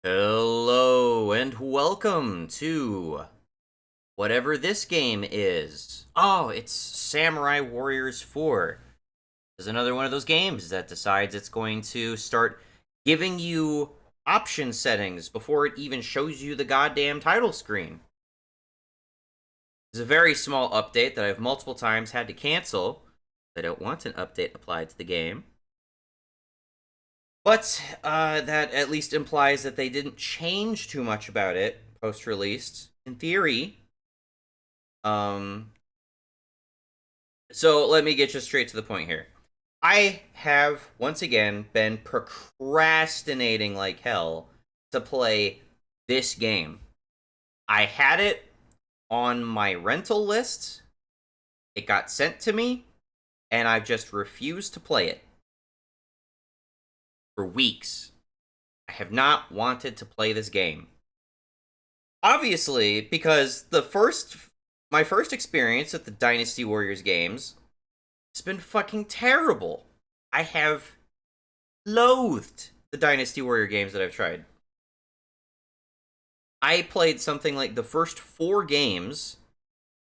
Hello and welcome to whatever this game is. Oh, it's Samurai Warriors 4. This is another one of those games that decides it's going to start giving you option settings before it even shows you the goddamn title screen. It's a very small update that I've multiple times had to cancel. I don't want an update applied to the game. But that at least implies that they didn't change too much about it post-release. In theory. So let me get you straight to the point here. I have, once again, been procrastinating like hell to play this game. I had it on my rental list. It got sent to me, and I've just refused to play it. For weeks. I have not wanted to play this game. Obviously, because my first experience with the Dynasty Warriors games has been fucking terrible. I have loathed the Dynasty Warrior games that I've tried. I played something like the first 4 games.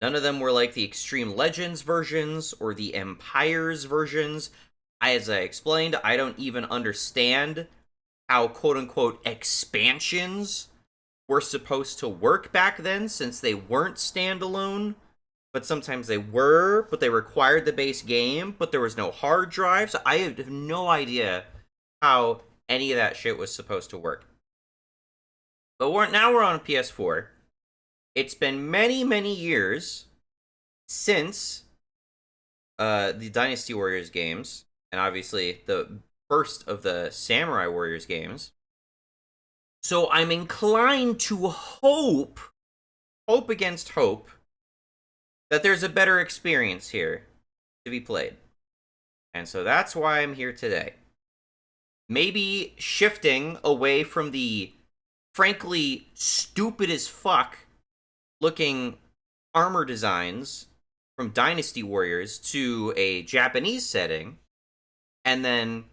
None of them were like the Extreme Legends versions or the Empires versions. As I explained, I don't even understand how quote-unquote expansions were supposed to work back then, since they weren't standalone. But sometimes they were, but they required the base game, but there was no hard drive, so I have no idea how any of that shit was supposed to work. But now we're on PS4. It's been many, many years since the Dynasty Warriors games, and obviously the first of the Samurai Warriors games. So I'm inclined to hope against hope, that there's a better experience here to be played. And so that's why I'm here today. Maybe shifting away from the frankly stupid as fuck looking armor designs from Dynasty Warriors to a Japanese setting, and then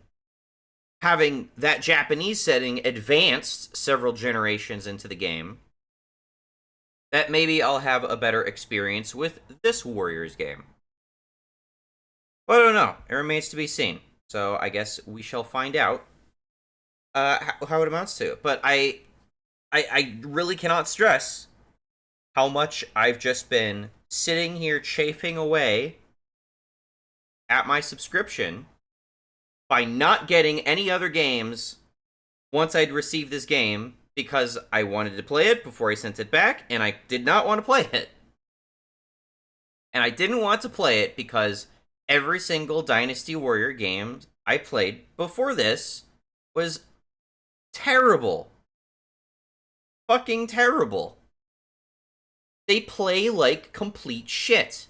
having that Japanese setting advanced several generations into the game, that maybe I'll have a better experience with this Warriors game. Well, I don't know. It remains to be seen. So I guess we shall find out how it amounts to. But I really cannot stress how much I've just been sitting here chafing away at my subscription by not getting any other games once I'd received this game, because I wanted to play it before I sent it back, and I did not want to play it. And I didn't want to play it because every single Dynasty Warrior game I played before this was terrible. Fucking terrible. They play like complete shit.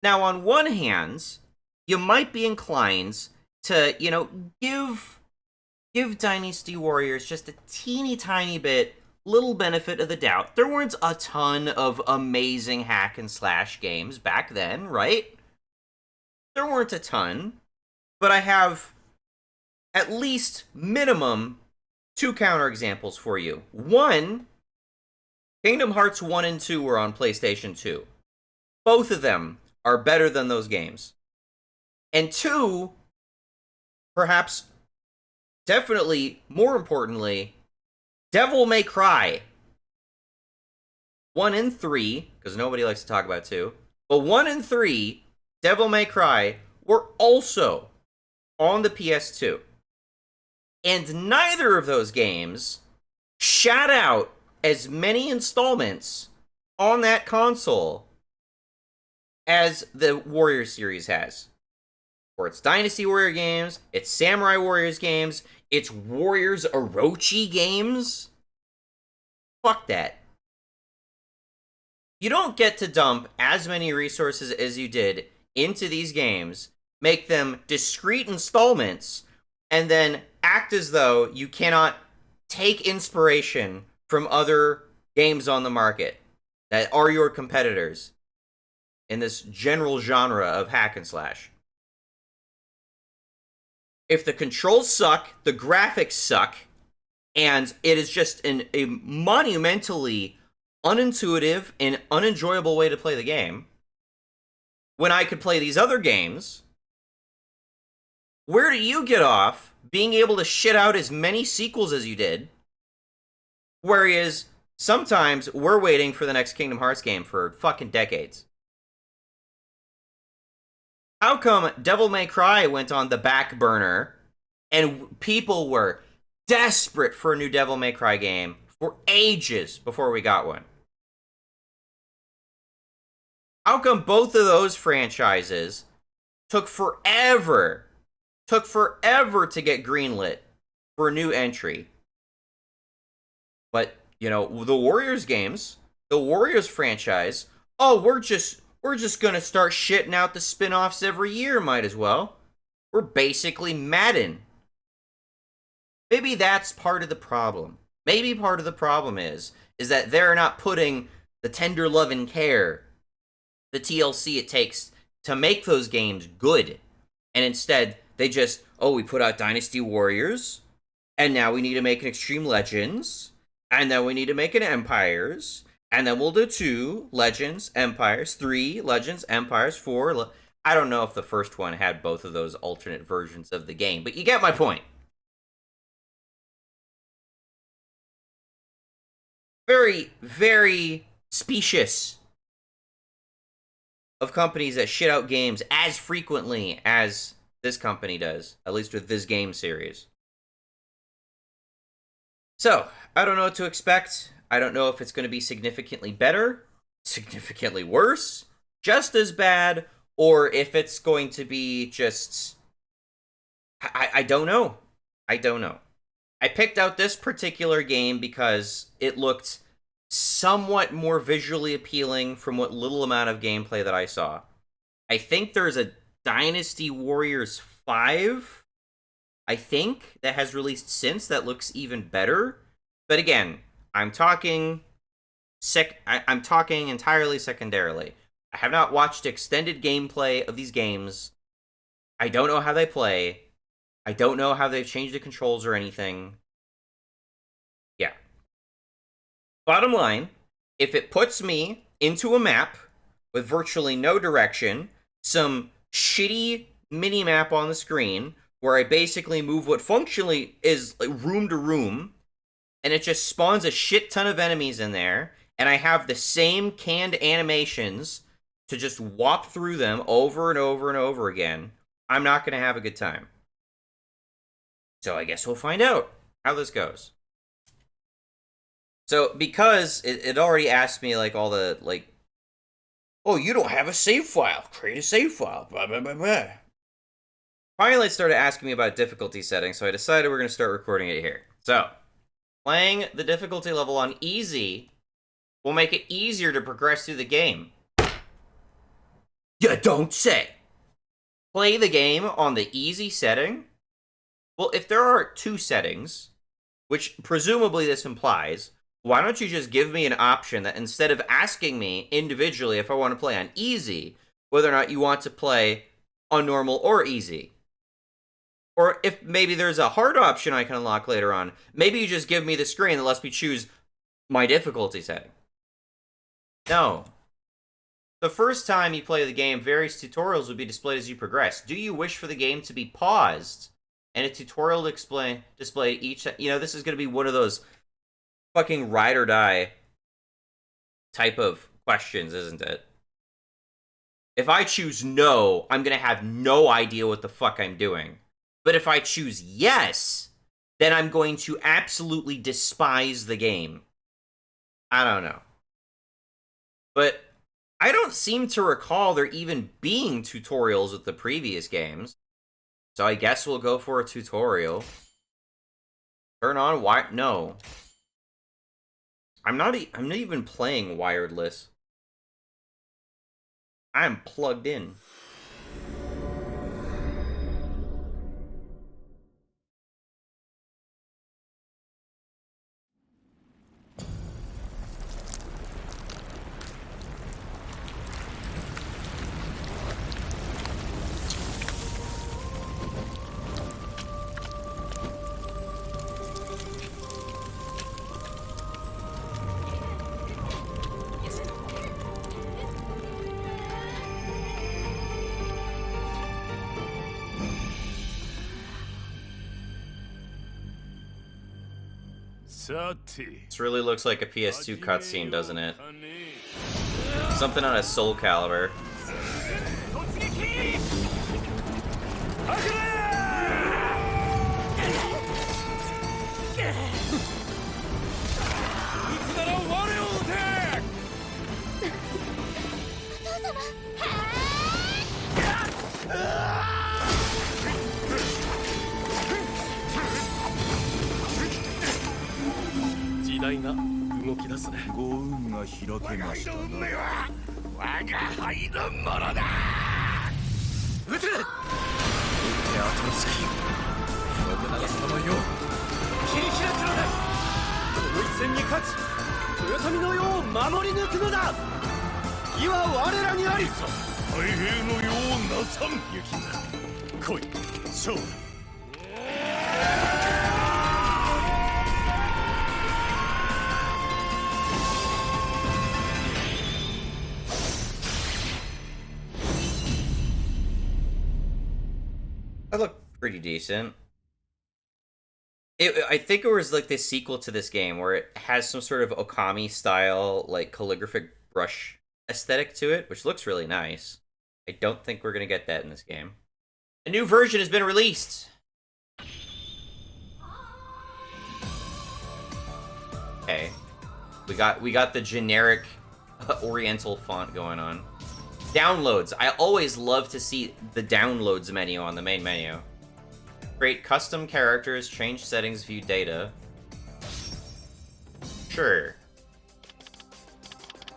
Now, on one hand, you might be inclined to, give Dynasty Warriors just a teeny tiny bit, little benefit of the doubt. There weren't a ton of amazing hack and slash games back then, right? There weren't a ton, but I have at least minimum 2 counterexamples for you. One, Kingdom Hearts 1 and 2 were on PlayStation 2. Both of them are better than those games. And 2, perhaps definitely more importantly, Devil May Cry 1 and 3, because nobody likes to talk about 2, but 1 and 3, Devil May Cry, were also on the PS2. And neither of those games shat out as many installments on that console as the Warrior series has. For its Dynasty Warrior games, its Samurai Warriors games, its Warriors Orochi games. Fuck that. You don't get to dump as many resources as you did into these games, make them discrete installments, and then act as though you cannot take inspiration from other games on the market that are your competitors in this general genre of hack and slash. If the controls suck, the graphics suck, And it is just a monumentally unintuitive and unenjoyable way to play the game. When I could play these other games, where do you get off being able to shit out as many sequels as you did? Whereas sometimes we're waiting for the next Kingdom Hearts game for fucking decades. How come Devil May Cry went on the back burner and people were desperate for a new Devil May Cry game for ages before we got one? How come both of those franchises took forever to get greenlit for a new entry? But, you know, the Warriors games, the Warriors franchise, oh, we're just gonna start shitting out the spin-offs every year, might as well. We're basically Madden. Maybe that's part of the problem. Maybe part of the problem is that they're not putting the tender love and care, the TLC it takes to make those games good. And instead, they just, oh, we put out Dynasty Warriors, and now we need to make an Extreme Legends, and then we need to make an Empires, and then we'll do 2 Legends, Empires, 3 Legends, Empires, 4... I don't know if the first one had both of those alternate versions of the game, but you get my point. Very, very specious of companies that shit out games as frequently as this company does, at least with this game series. So, I don't know what to expect. I don't know if it's going to be significantly better, significantly worse, just as bad, or if it's going to be just... I don't know. I don't know. I picked out this particular game because it looked somewhat more visually appealing from what little amount of gameplay that I saw. I think there's a Dynasty Warriors 5, I think, that has released since that looks even better. But again, I'm talking entirely secondarily. I have not watched extended gameplay of these games. I don't know how they play. I don't know how they've changed the controls or anything. Yeah. Bottom line, if it puts me into a map with virtually no direction, some shitty mini-map on the screen, where I basically move what functionally is like room to room, and it just spawns a shit ton of enemies in there, and I have the same canned animations to just whop through them over and over and over again, I'm not going to have a good time. So I guess we'll find out how this goes. So, because it already asked me, like, all the, like, oh, you don't have a save file. Create a save file. Blah, blah, blah, blah. Finally, it started asking me about difficulty settings, so I decided we're going to start recording it here. So, playing the difficulty level on easy will make it easier to progress through the game. You don't say! Play the game on the easy setting? Well, if there are 2 settings, which presumably this implies, why don't you just give me an option that instead of asking me individually if I want to play on easy, whether or not you want to play on normal or easy? Or if maybe there's a hard option I can unlock later on, maybe you just give me the screen that lets me choose my difficulty setting. No. The first time you play the game, various tutorials will be displayed as you progress. Do you wish for the game to be paused and a tutorial to display each... You know, this is going to be one of those fucking ride or die type of questions, isn't it? If I choose no, I'm going to have no idea what the fuck I'm doing. But if I choose yes, then I'm going to absolutely despise the game. I don't know. But I don't seem to recall there even being tutorials with the previous games. So I guess we'll go for a tutorial. Turn on no. I'm not even playing wireless. I'm plugged in. This really looks like a PS2 cutscene, doesn't it? Something on a Soul Calibur. That looked pretty decent. I think it was like the sequel to this game where it has some sort of Okami style, like calligraphic brush aesthetic to it, which looks really nice. I don't think we're gonna get that in this game. A new version has been released. Okay, we got the generic Oriental font going on. Downloads. I always love to see the downloads menu on the main menu. Create custom characters, change settings, view data. Sure.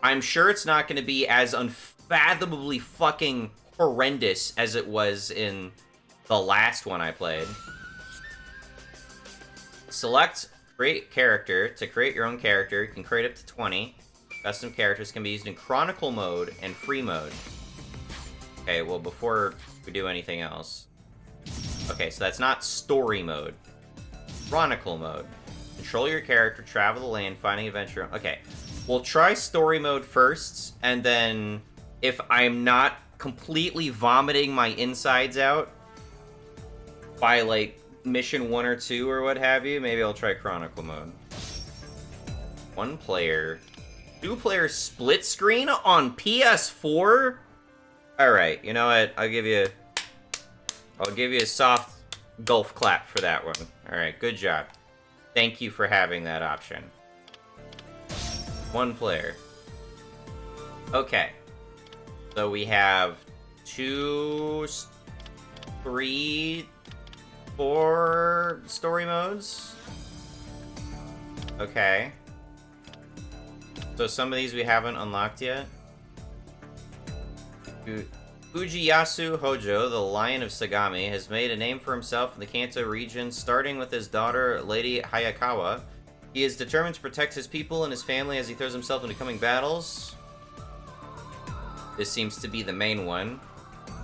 I'm sure it's not going to be as unfathomably fucking horrendous as it was in the last one I played. Select create character. To create your own character, you can create up to 20. Custom characters can be used in Chronicle mode and Free mode. Okay, well, before we do anything else. Okay, so that's not Story mode. Chronicle mode. Control your character, travel the land, finding adventure. Okay, we'll try Story mode first, and then if I'm not completely vomiting my insides out by, like, mission 1 or 2 or what have you, maybe I'll try Chronicle mode. 1 player... 2-player split screen on PS4? Alright, you know what? I'll give you a soft golf clap for that one. Alright, good job. Thank you for having that option. 1 player. Okay. So we have 2, 3, 4 story modes. Okay. So some of these we haven't unlocked yet. Fujiyasu Hojo, the Lion of Sagami, has made a name for himself in the Kanto region, starting with his daughter, Lady Hayakawa. He is determined to protect his people and his family as he throws himself into coming battles. This seems to be the main one.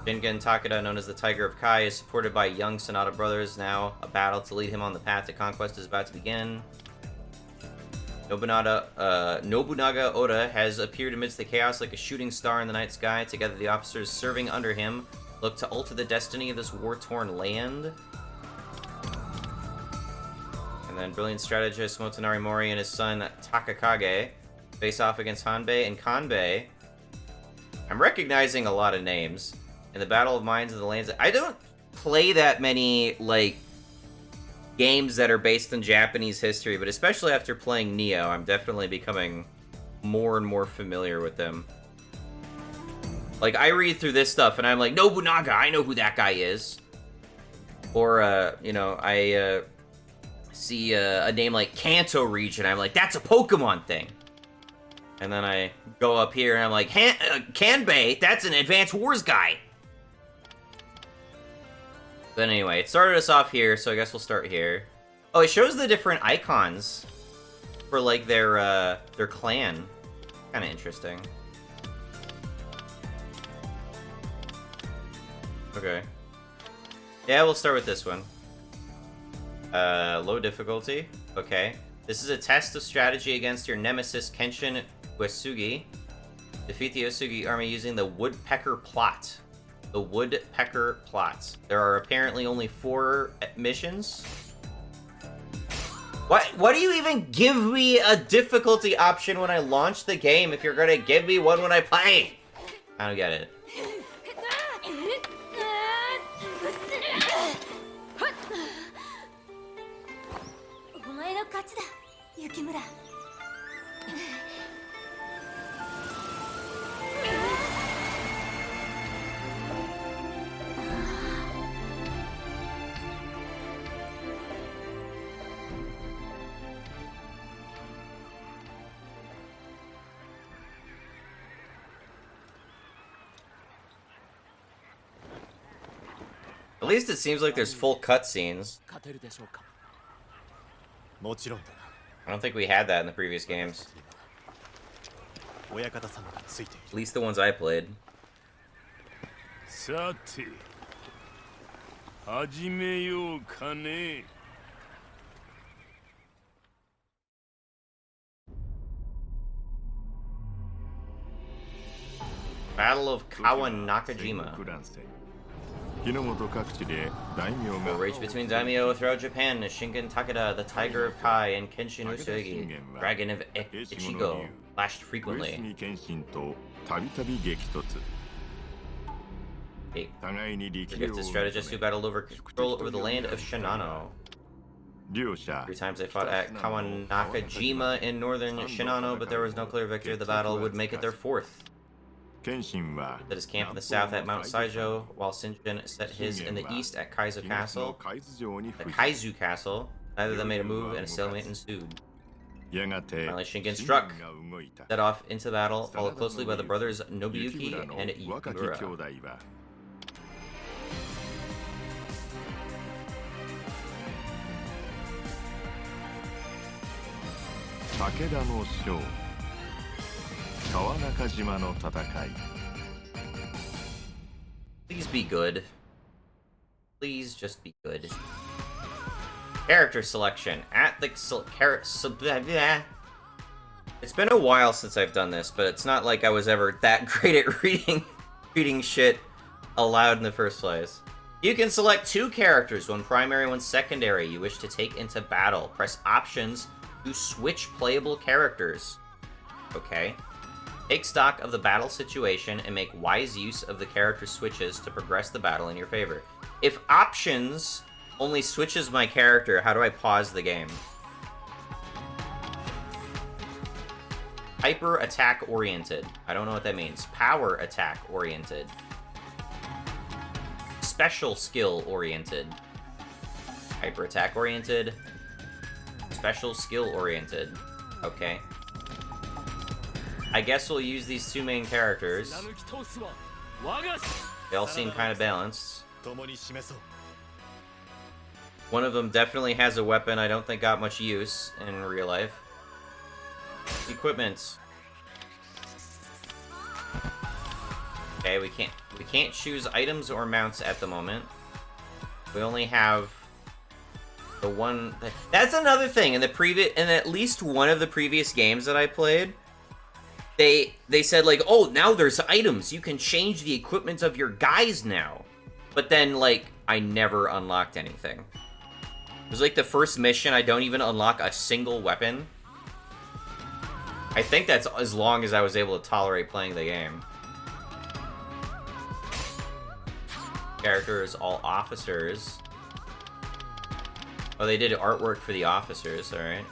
Shingen Takeda, known as the Tiger of Kai, is supported by young Sonata brothers. Now, a battle to lead him on the path to conquest is about to begin. Nobunaga Oda has appeared amidst the chaos like a shooting star in the night sky. Together, the officers serving under him look to alter the destiny of this war-torn land. And then brilliant strategist Motonari Mori and his son Takakage face off against Hanbei and Kanbei. I'm recognizing a lot of names. In the Battle of Minds of the Lands, I don't play that many, like, games that are based in Japanese history, but especially after playing Nioh, I'm definitely becoming more and more familiar with them. Like, I read through this stuff, and I'm like, Nobunaga, I know who that guy is. Or, you know, I see a name like Kanto region, I'm like, that's a Pokemon thing. And then I go up here, and I'm like, Kanbei, that's an Advance Wars guy. But anyway, it started us off here, so I guess we'll start here. Oh, it shows the different icons for, like, their clan. Kind of interesting. Okay. Yeah, we'll start with this one. Low difficulty. Okay. This is a test of strategy against your nemesis, Kenshin Uesugi. Defeat the Uesugi army using the Woodpecker Plot. The Woodpecker Plot. There are apparently only 4 missions. What do you even give me a difficulty option when I launch the game if you're gonna give me one when I play? I don't get it. At least it seems like there's full cutscenes. I don't think we had that in the previous games. At least the ones I played. Battle of Kawanakajima. The rage between daimyo throughout Japan is Shingen Takeda, the Tiger of Kai, and Kenshin Usagi, Dragon of Ichigo, clashed frequently. The gifted strategists who battled over control over the land of Shinano. 3 times they fought at Kawanakajima in northern Shinano, but there was no clear victor. The battle would make it their 4th. That is camp in the south at Mount Saijo, while Sinjin set his in the east at Kaizu Castle. The Kaizu Castle, neither of them made a move, and a stalemate ensued. Finally, Shingen struck, set off into battle, followed closely by the brothers Nobuyuki and Yukimura. Please be good. Please just be good. Character selection. At the It's been a while since I've done this, but it's not like I was ever that great at reading shit aloud in the first place. You can select 2 characters, one primary, one secondary, you wish to take into battle. Press options to switch playable characters. Okay. Take stock of the battle situation and make wise use of the character switches to progress the battle in your favor. If options only switches my character, how do I pause the game? Hyper attack oriented. I don't know what that means. Power attack oriented. Special skill oriented. Hyper attack oriented. Special skill oriented. Okay. I guess we'll use these 2 main characters. They all seem kind of balanced. One of them definitely has a weapon I don't think got much use in real life. Equipment. Okay, we can't choose items or mounts at the moment. We only have the one. That's another thing. In at least one of the previous games that I played, they said like, oh, now there's items. You can change the equipment of your guys now. But then like I never unlocked anything. It was like the first mission. I don't even unlock a single weapon. I think that's as long as I was able to tolerate playing the game. Characters, all officers. Oh, they did artwork for the officers, alright.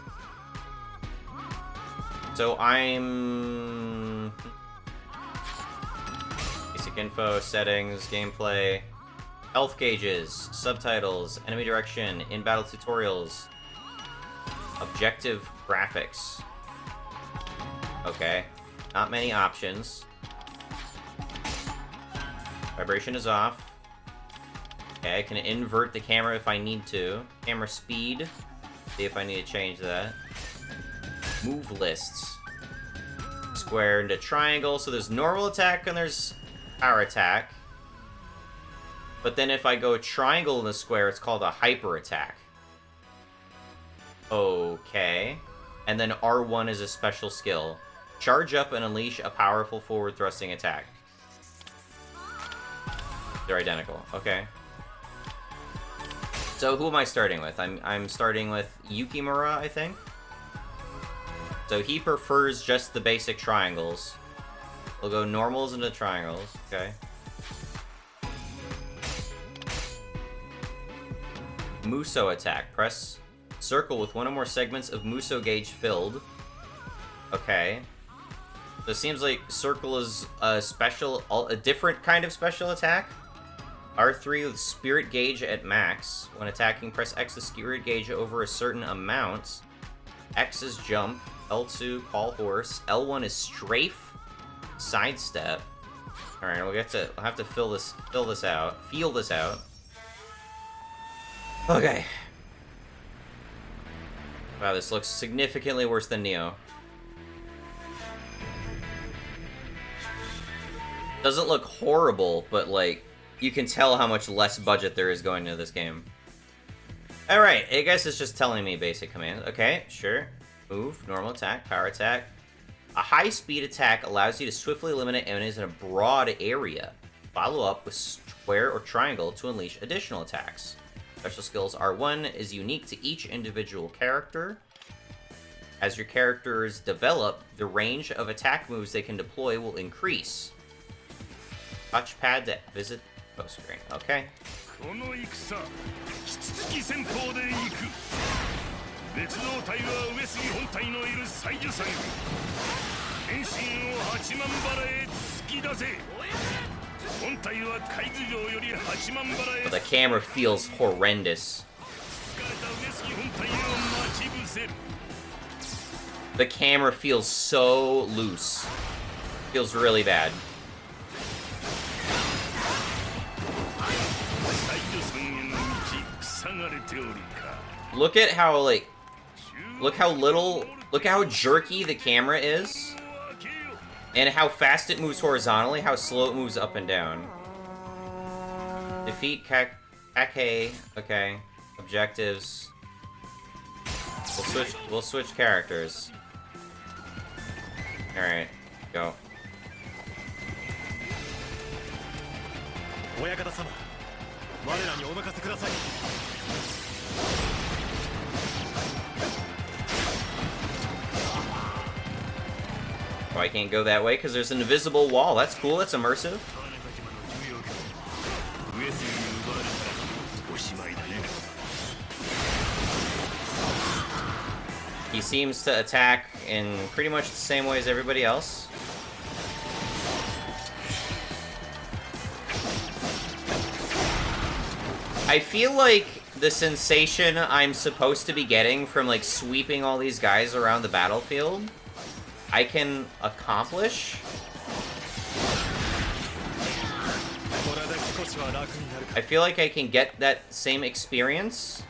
So I'm... Basic info, settings, gameplay, health gauges, subtitles, enemy direction, in-battle tutorials, objective graphics. Okay, not many options. Vibration is off. Okay, I can invert the camera if I need to. Camera speed. See if I need to change that. Move lists. Square into triangle. So there's normal attack and there's power attack. But then if I go triangle in the square, it's called a hyper attack. Okay. And then R1 is a special skill. Charge up and unleash a powerful forward thrusting attack. They're identical. Okay. So who am I starting with? I'm starting with Yukimura, I think. So he prefers just the basic triangles. We'll go normals into triangles, okay. Muso attack. Press circle with one or more segments of Muso gauge filled. Okay. So it seems like circle is a different kind of special attack. R3 with spirit gauge at max. When attacking, press X to spirit gauge over a certain amount. X is jump. L2 call horse. L1 is strafe. Sidestep. All right, we'll have to feel this out. Okay. Wow, this looks significantly worse than Neo. Doesn't look horrible, but like you can tell how much less budget there is going into this game. All right, I guess it's just telling me basic commands. Okay, sure. Move, normal attack, power attack. A high-speed attack allows you to swiftly eliminate enemies in a broad area. Follow up with square or triangle to unleash additional attacks. Special skills R1 is unique to each individual character. As your characters develop, the range of attack moves they can deploy will increase. Touchpad to visit post screen. Okay. But the camera feels horrendous. The camera feels so loose. Feels really bad. Look at how, like, look how jerky the camera is. And how fast it moves horizontally, how slow it moves up and down. Defeat Kake. Okay. Objectives. We'll switch characters. Alright, go. Oh, I can't go that way because there's an invisible wall. That's cool, that's immersive. He seems to attack in pretty much the same way as everybody else. I feel like the sensation I'm supposed to be getting from, like, sweeping all these guys around the battlefield, I can accomplish. I feel like I can get that same experience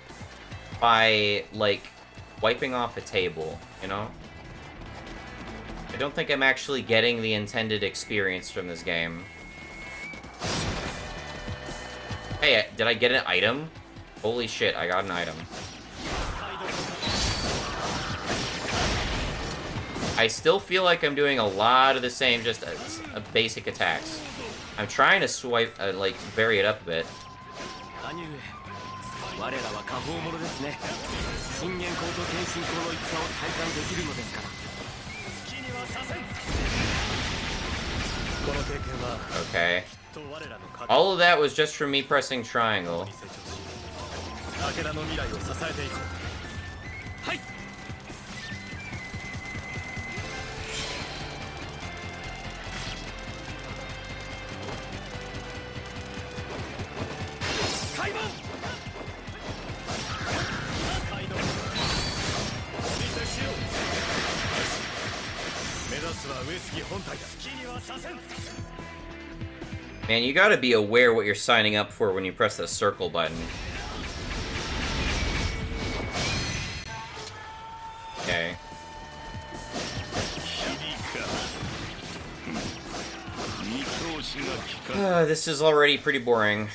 by, like, wiping off a table, you know? I don't think I'm actually getting the intended experience from this game. Hey, did I get an item? Holy shit, I got an item. I still feel like I'm doing a lot of the same, just basic attacks. I'm trying to swipe, like, vary it up a bit. Okay. All of that was just from me pressing triangle. Man, you gotta be aware what you're signing up for when you press the circle button. Okay. This is already pretty boring.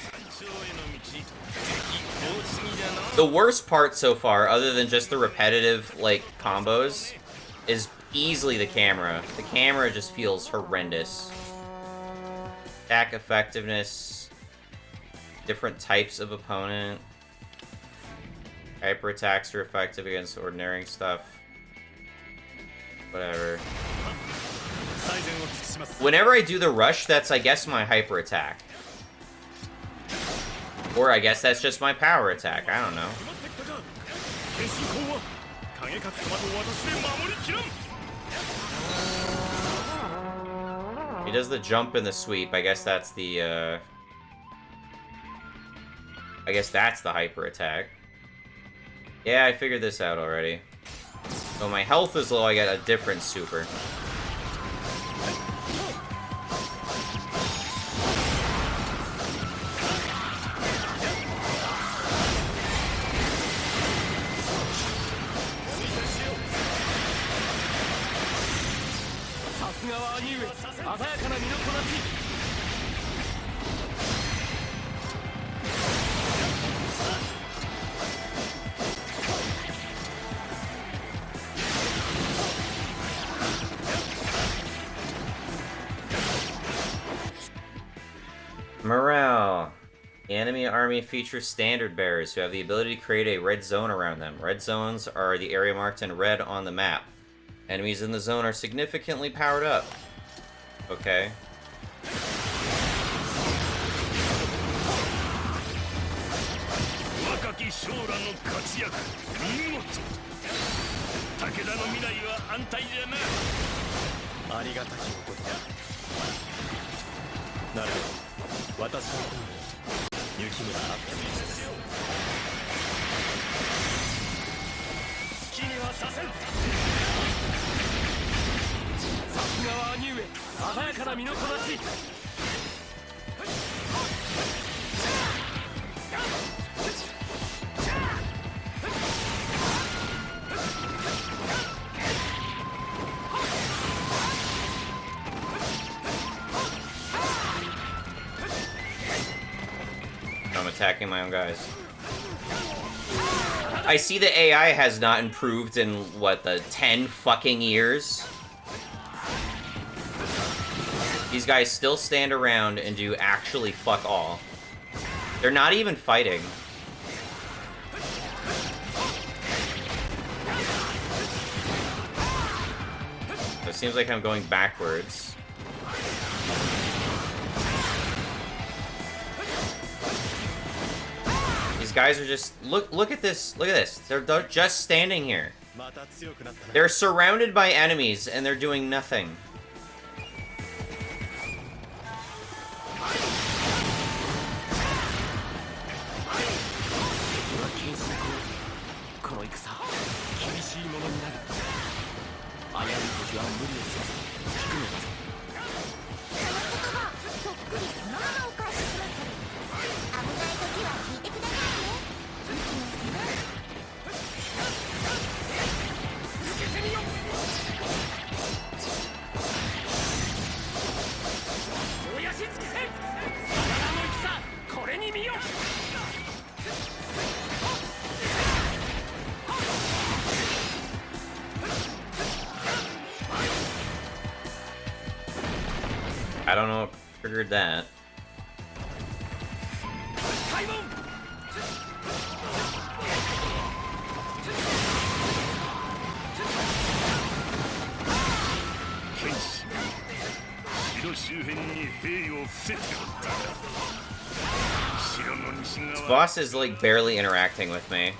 The worst part so far, other than just the repetitive, like, combos, is easily the camera. The camera just feels horrendous. Attack effectiveness. Different types of opponent. Hyper attacks are effective against ordinary stuff. Whatever. Whenever I do the rush, that's, I guess, my hyper attack. Or I guess that's just my power attack. I don't know. He does the jump and the sweep. I guess that's the, I guess that's the hyper attack. Yeah, I figured this out already. So my health is low, I get a different super. Morale. The enemy army features standard bearers who have the ability to create a red zone around them. Red zones are the area marked in red on the map. Enemies in the zone are significantly powered up. Okay. I'm attacking my own guys. I see the AI has not improved in, what, the 10 fucking years? These guys still stand around and do actually fuck all. They're not even fighting. It seems like I'm going backwards. These guys are just... Look at this. Look at this. They're just standing here. They're surrounded by enemies and they're doing nothing. I don't know what triggered that. This boss is like barely interacting with me.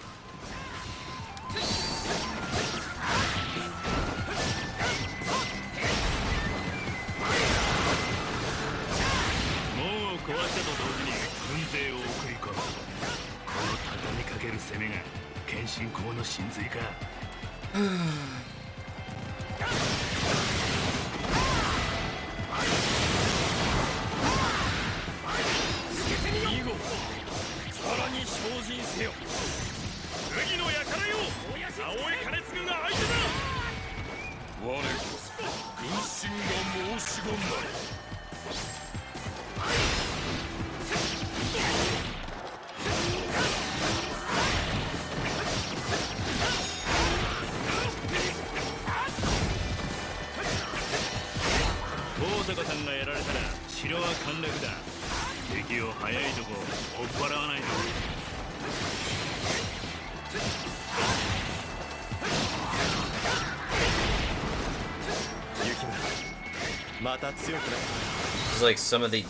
This is like some of the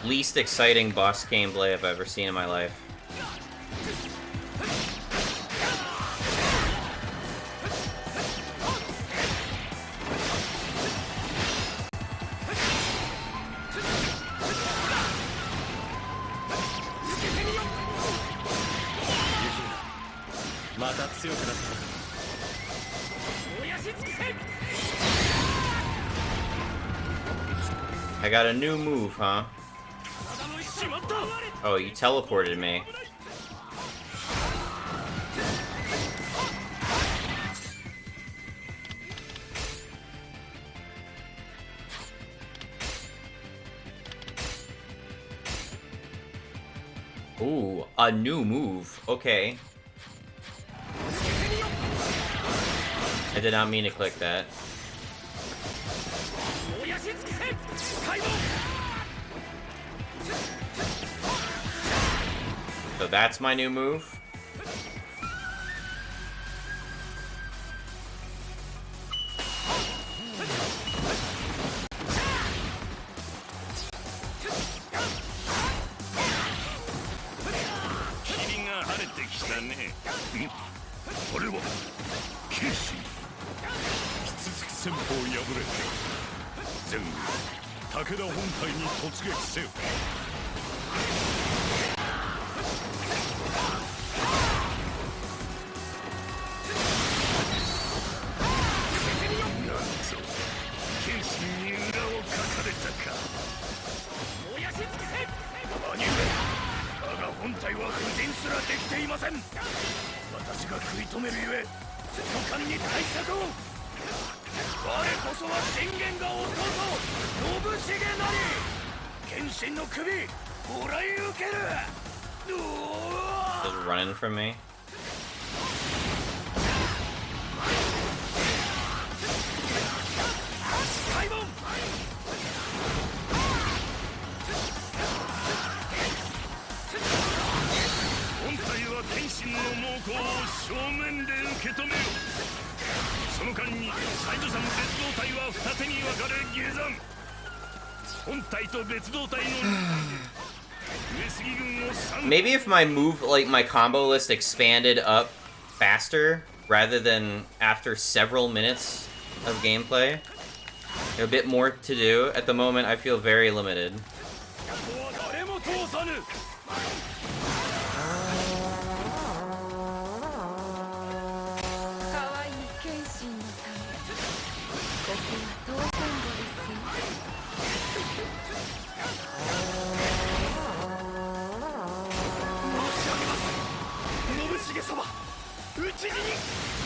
least exciting boss gameplay I've ever seen in my life. I got a new move, huh? Oh, you teleported me. Ooh, a new move. Okay. I did not mean to click that. So that's my new move. Just running from me. Maybe if my move, like my combo list expanded up faster rather than after several minutes of gameplay. A bit more to do. At the moment, I feel very limited.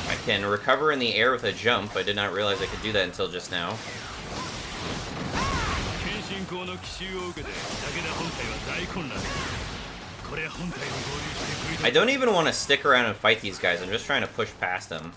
I can recover in the air with a jump. I did not realize I could do that until just now. I don't even want to stick around and fight these guys. I'm just trying to push past them.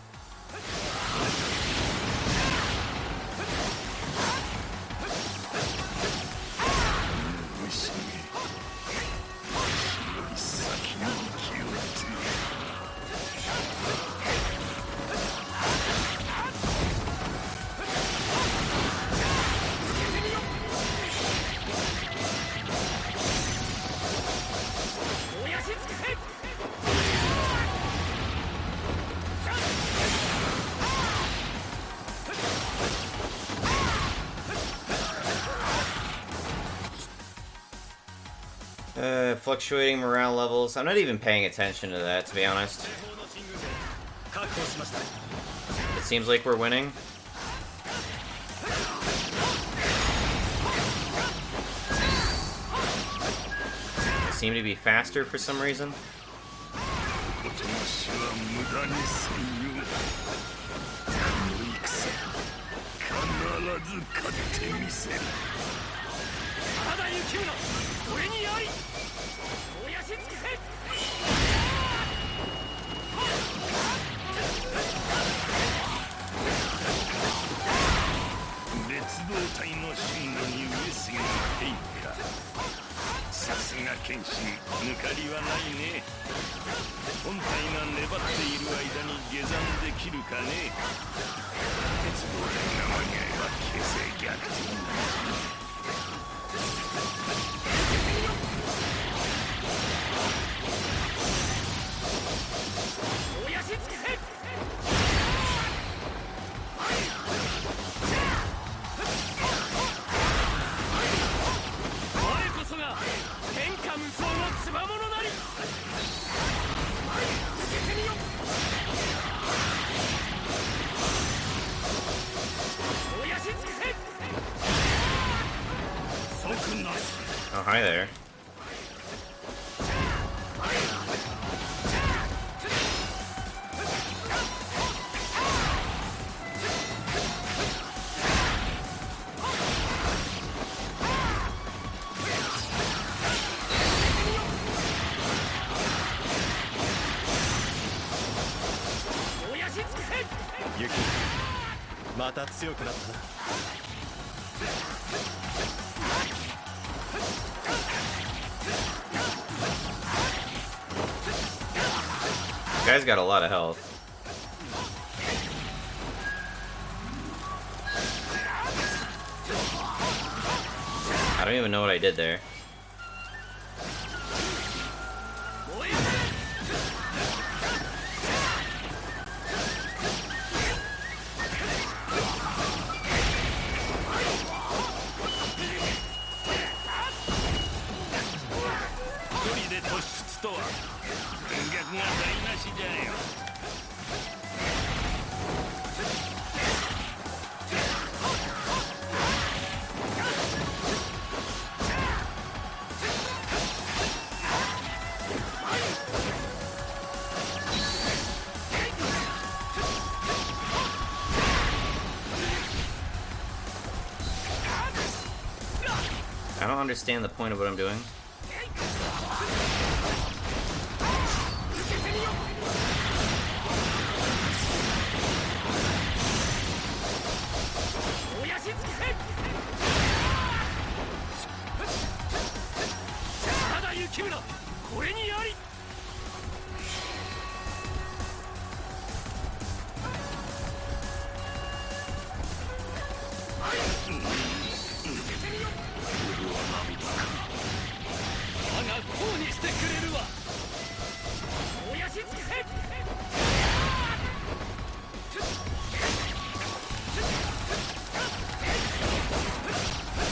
Fluctuating morale levels. I'm not even paying attention to that, to be honest. It seems like we're winning. They seem to be faster for some reason. Oh, hi there. This guy's got a lot of health. I don't even know what I did there. I don't understand the point of what I'm doing.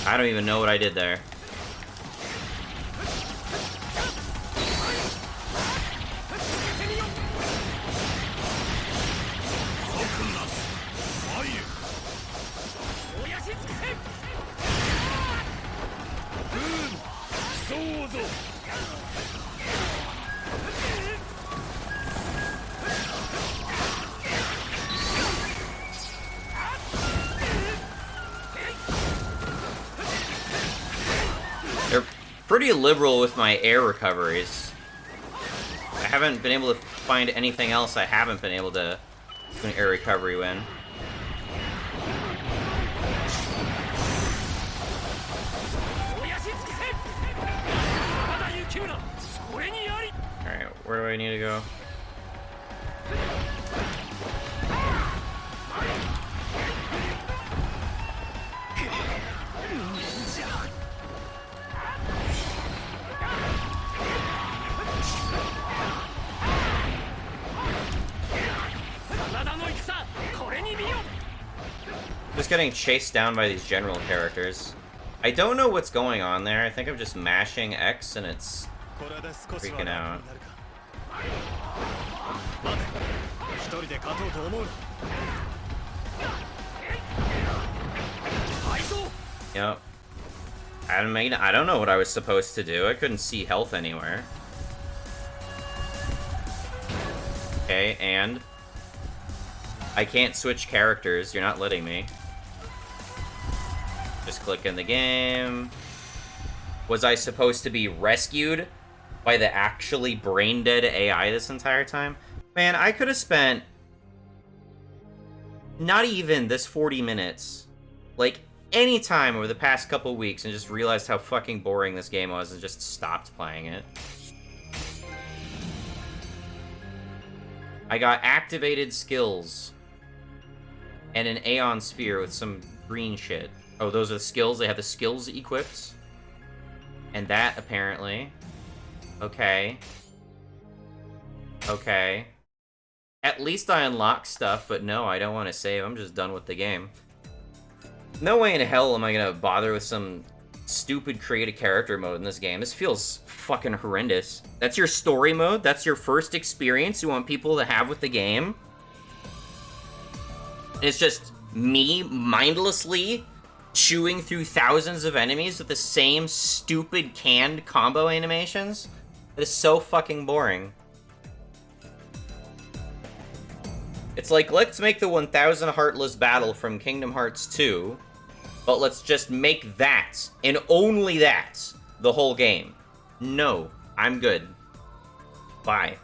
I don't even know what I did there. They're pretty liberal with my air recoveries. I haven't been able to find anything else I haven't been able to do an air recovery win. Alright, where do I need to go? Just getting chased down by these general characters. I don't know what's going on there. I think I'm just mashing X and it's freaking out. Yep. I mean, I don't know what I was supposed to do. I couldn't see health anywhere. Okay, and I can't switch characters. You're not letting me. Just click in the game. Was I supposed to be rescued by the actually brain-dead AI this entire time? Man, I could have spent not even this 40 minutes, like any time over the past couple weeks, and just realized how fucking boring this game was and just stopped playing it. I got activated skills. And an Aeon Sphere with some green shit. Oh, those are the skills? They have the skills equipped? And that, apparently. Okay. Okay. At least I unlock stuff, but no, I don't want to save. I'm just done with the game. No way in hell am I gonna bother with some stupid create a character mode in this game. This feels fucking horrendous. That's your story mode? That's your first experience you want people to have with the game? And it's just me mindlessly chewing through thousands of enemies with the same stupid canned combo animations? That is so fucking boring. It's like, let's make the 1000 Heartless battle from Kingdom Hearts 2, but let's just make that, and only that, the whole game. No, I'm good. Bye.